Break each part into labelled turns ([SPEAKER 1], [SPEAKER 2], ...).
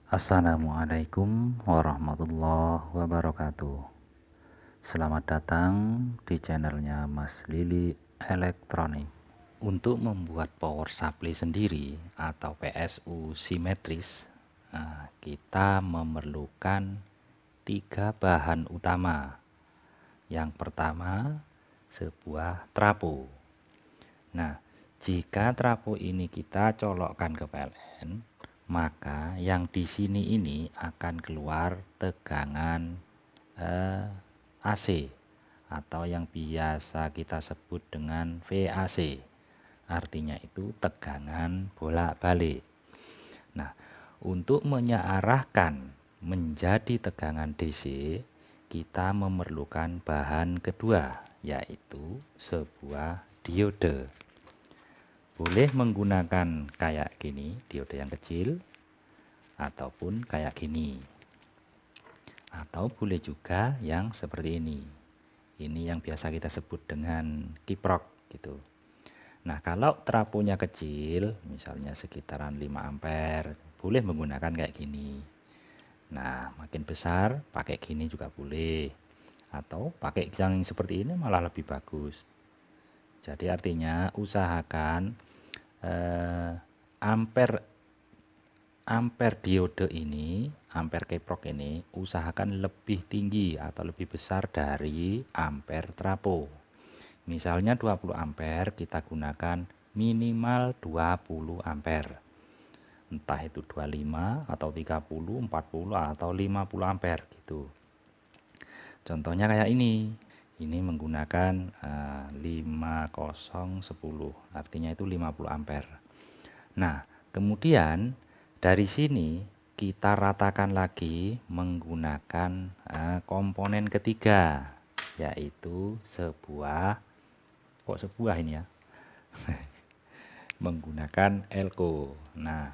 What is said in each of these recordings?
[SPEAKER 1] Assalamualaikum warahmatullahi wabarakatuh. Selamat datang di channelnya Mas Lili Elektronik. Untuk membuat power supply sendiri atau PSU simetris, kita memerlukan 3 bahan utama. Yang pertama, sebuah trapo. Nah, jika trapo ini kita colokkan ke PLN, maka yang di sini ini akan keluar tegangan AC atau yang biasa kita sebut dengan VAC. Artinya itu tegangan bolak-balik. Nah, untuk menyearahkan menjadi tegangan DC, kita memerlukan bahan kedua, yaitu sebuah diode. Boleh menggunakan kayak gini, diode yang kecil, ataupun kayak gini. Atau boleh juga yang seperti ini. Ini yang biasa kita sebut dengan kiprok gitu. Nah, kalau trafonya kecil, misalnya sekitaran 5 ampere, boleh menggunakan kayak gini. Nah, makin besar pakai gini juga boleh. Atau pakai yang seperti ini malah lebih bagus. Jadi artinya usahakan ampere diode ini, ampere kiprok ini usahakan lebih tinggi atau lebih besar dari ampere trapo. Misalnya 20 ampere, kita gunakan minimal 20 ampere. Entah itu 25 atau 30, 40 atau 50 ampere gitu. Contohnya kayak ini. Ini menggunakan 5010, artinya itu 50 ampere. Nah, kemudian dari sini kita ratakan lagi menggunakan komponen ketiga, yaitu sebuah ini ya, menggunakan elko. Nah,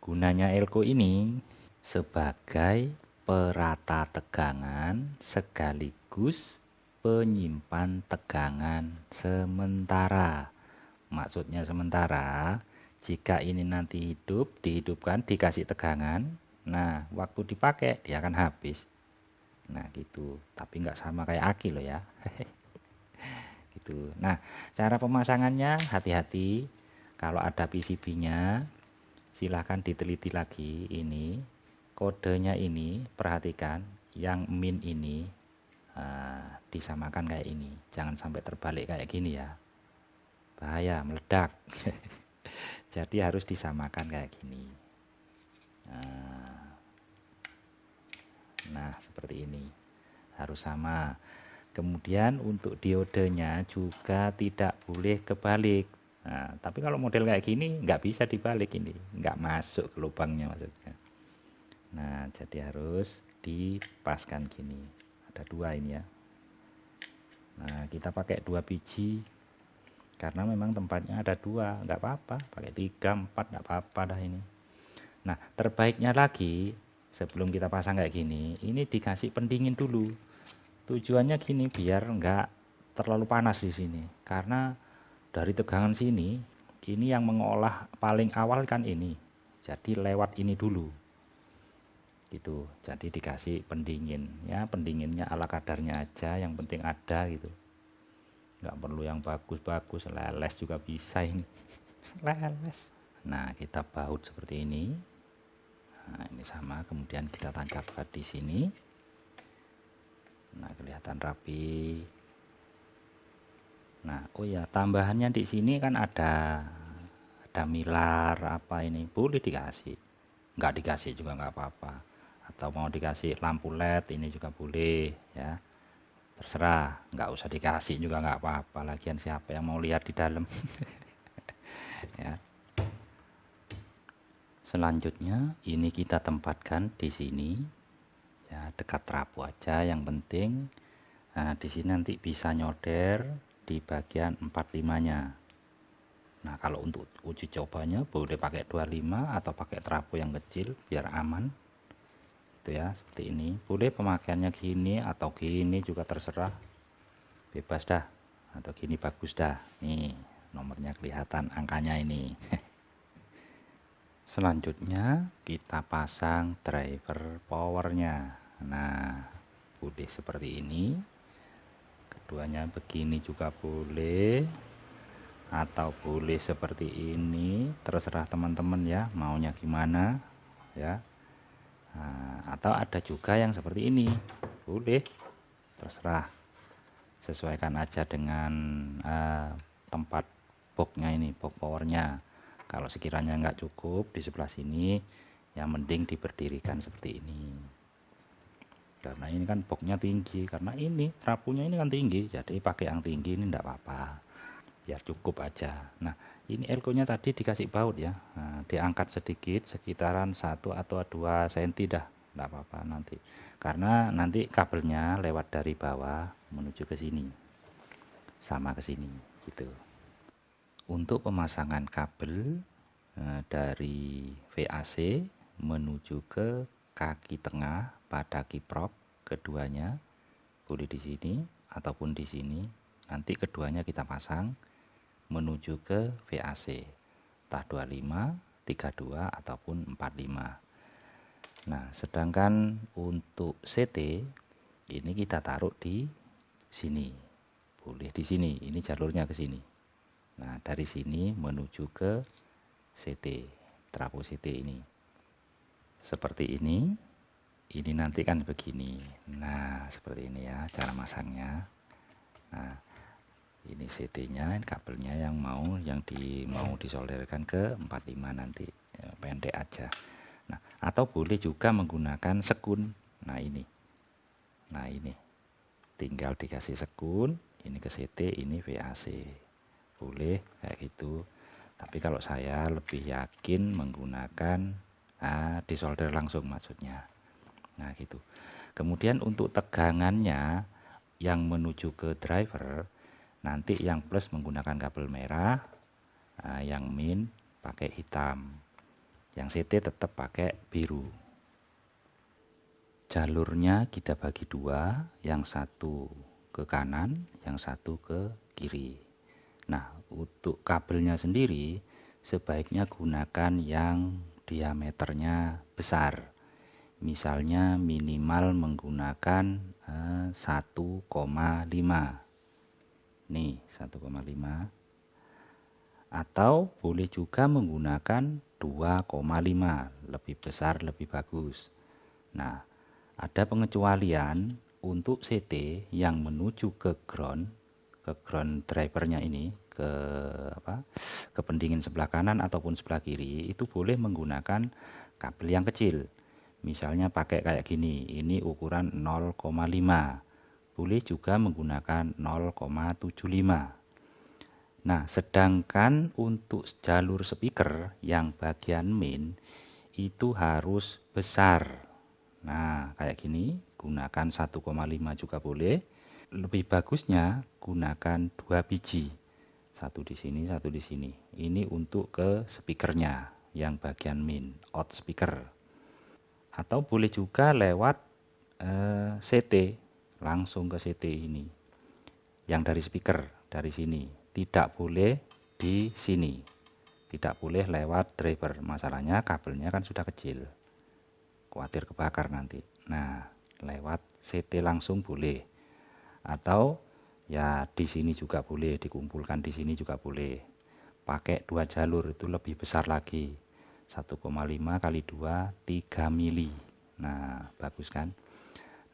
[SPEAKER 1] gunanya elko ini sebagai perata tegangan sekaligus penyimpan tegangan sementara. Maksudnya sementara, jika ini nanti dihidupkan, dikasih tegangan, nah waktu dipakai dia akan habis. Nah gitu, tapi nggak sama kayak aki loh ya. Gitu. Nah, cara pemasangannya hati-hati. Kalau ada PCB-nya, silahkan diteliti lagi ini. Kodenya ini, perhatikan, yang min ini disamakan kayak ini, jangan sampai terbalik kayak gini ya, bahaya meledak. Jadi harus disamakan kayak gini. Nah seperti ini harus sama. Kemudian untuk diodenya juga tidak boleh kebalik. Nah, tapi kalau model kayak gini nggak bisa dibalik, ini nggak masuk ke lubangnya maksudnya. Nah jadi harus dipaskan gini. Ada 2 ini ya. Nah kita pakai 2 biji karena memang tempatnya ada 2, nggak apa-apa, pakai 3, 4 nggak apa-apa dah ini. Nah terbaiknya lagi, sebelum kita pasang kayak gini, ini dikasih pendingin dulu. Tujuannya gini, biar nggak terlalu panas di sini, karena dari tegangan sini, ini yang mengolah paling awal kan ini, jadi lewat ini dulu gitu. Jadi dikasih pendingin ya, pendinginnya ala kadarnya aja, yang penting ada gitu, nggak perlu yang bagus-bagus, leles juga bisa ini. Leles. Nah kita baut seperti ini. Nah ini sama, kemudian kita tancapkan di sini. Nah kelihatan rapi. Nah oh ya, tambahannya di sini kan ada milar apa ini, boleh dikasih, nggak dikasih juga nggak apa-apa. Atau mau dikasih lampu LED ini juga boleh ya, terserah. Nggak usah dikasih juga nggak apa-apa, lagian siapa yang mau lihat di dalam. Ya. Selanjutnya ini kita tempatkan di sini ya, dekat trapo aja yang penting. Nah di sini nanti bisa nyoder di bagian 45-nya. Nah kalau untuk uji cobanya boleh pakai 25 atau pakai trapo yang kecil biar aman. Itu ya, seperti ini. Boleh pemakaiannya gini atau gini juga terserah. Bebas dah. Atau gini bagus dah. Nih, nomornya kelihatan angkanya ini. Selanjutnya kita pasang driver powernya. Nah, boleh seperti ini, keduanya begini juga boleh, atau boleh seperti ini, terserah teman-teman ya maunya gimana ya. Nah, atau ada juga yang seperti ini, boleh, terserah, sesuaikan aja dengan tempat boxnya ini, box powernya. Kalau sekiranya nggak cukup di sebelah sini, yang mending diberdirikan seperti ini, karena ini kan boxnya tinggi, karena ini trapunya ini kan tinggi, jadi pakai yang tinggi ini enggak apa-apa, biar cukup aja. Nah, ini elko-nya tadi dikasih baut ya. Nah, diangkat sedikit, sekitaran 1 atau 2 cm dah, enggak apa-apa nanti, karena nanti kabelnya lewat dari bawah menuju ke sini, sama ke sini gitu. Untuk pemasangan kabel dari VAC menuju ke kaki tengah pada kiprop, keduanya boleh di sini ataupun di sini. Nanti keduanya kita pasang menuju ke VAC, entah 25, 32 ataupun 45. Nah, sedangkan untuk CT ini kita taruh di sini, boleh di sini, ini jalurnya ke sini. Nah, dari sini menuju ke CT, trapo CT ini. Seperti ini nanti kan begini. Nah, seperti ini ya cara masangnya. Nah, ini CT-nya, kabelnya yang mau disolderkan ke 45 nanti. Ya, pendek aja. Nah, atau boleh juga menggunakan sekun. Nah, ini. Tinggal dikasih sekun, ini ke CT, ini VAC. Boleh kayak gitu. Tapi kalau saya lebih yakin menggunakan disolder langsung maksudnya. Nah, gitu. Kemudian untuk tegangannya yang menuju ke driver, nanti yang plus menggunakan kabel merah, yang min pakai hitam, yang CT tetap pakai biru. Jalurnya kita bagi dua, yang satu ke kanan, yang satu ke kiri. Nah, untuk kabelnya sendiri sebaiknya gunakan yang diameternya besar. Misalnya minimal menggunakan 1,5. Nih, 1,5. Atau boleh juga menggunakan 2,5, lebih besar lebih bagus. Nah, ada pengecualian untuk CT yang menuju ke ground drivernya ini, ke pendingin sebelah kanan ataupun sebelah kiri, itu boleh menggunakan kabel yang kecil. Misalnya pakai kayak gini, ini ukuran 0,5. Boleh juga menggunakan 0,75. Nah, sedangkan untuk jalur speaker yang bagian main itu harus besar. Nah, kayak gini, gunakan 1,5 juga boleh. Lebih bagusnya gunakan 2 biji. Satu di sini, satu di sini. Ini untuk ke speakernya yang bagian main, out speaker. Atau boleh juga lewat CT, langsung ke CT ini. Yang dari speaker, dari sini. Tidak boleh di sini. Tidak boleh lewat driver. Masalahnya kabelnya kan sudah kecil, khawatir kebakar nanti. Nah, lewat CT langsung boleh. Atau ya di sini juga boleh, dikumpulkan di sini juga boleh. Pakai 2 jalur itu lebih besar lagi. 1,5 kali 2, 3 mili. Nah, bagus kan?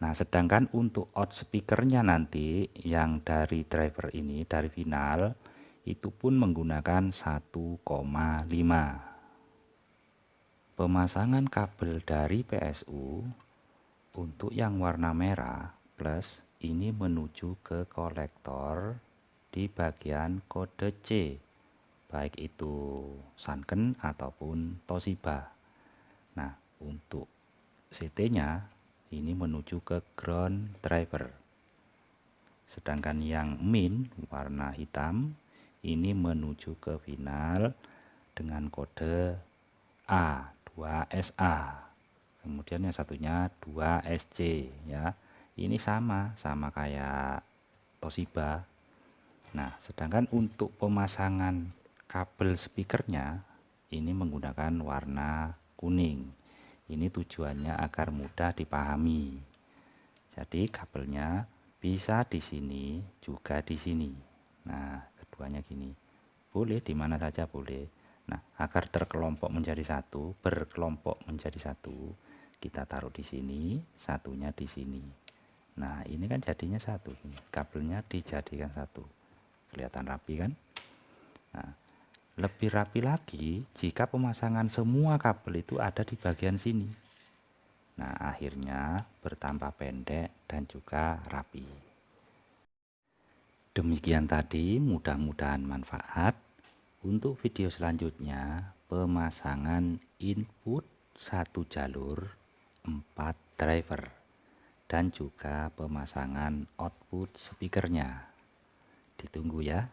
[SPEAKER 1] Nah, sedangkan untuk out speakernya nanti yang dari driver ini, dari final, itu pun menggunakan 1,5. Pemasangan kabel dari PSU untuk yang warna merah plus ini menuju ke kolektor di bagian kode C, baik itu Sanken ataupun Toshiba. Nah, untuk CT-nya ini menuju ke ground driver. Sedangkan yang min warna hitam ini menuju ke final dengan kode A, 2SA. Kemudian yang satunya 2SC ya. Ini sama kayak Toshiba. Nah, sedangkan untuk pemasangan kabel speakernya ini menggunakan warna kuning. Ini tujuannya agar mudah dipahami. Jadi kabelnya bisa di sini juga di sini. Nah, keduanya gini. Boleh di mana saja boleh. Nah, agar terkelompok menjadi satu, berkelompok menjadi satu, kita taruh di sini, satunya di sini. Nah, ini kan jadinya satu. Kabelnya dijadikan satu. Kelihatan rapi kan? Nah, lebih rapi lagi jika pemasangan semua kabel itu ada di bagian sini. Nah, akhirnya bertambah pendek dan juga rapi. Demikian tadi, mudah-mudahan manfaat. Untuk video selanjutnya, pemasangan input 1 jalur 4 driver dan juga pemasangan output speakernya. Ditunggu ya.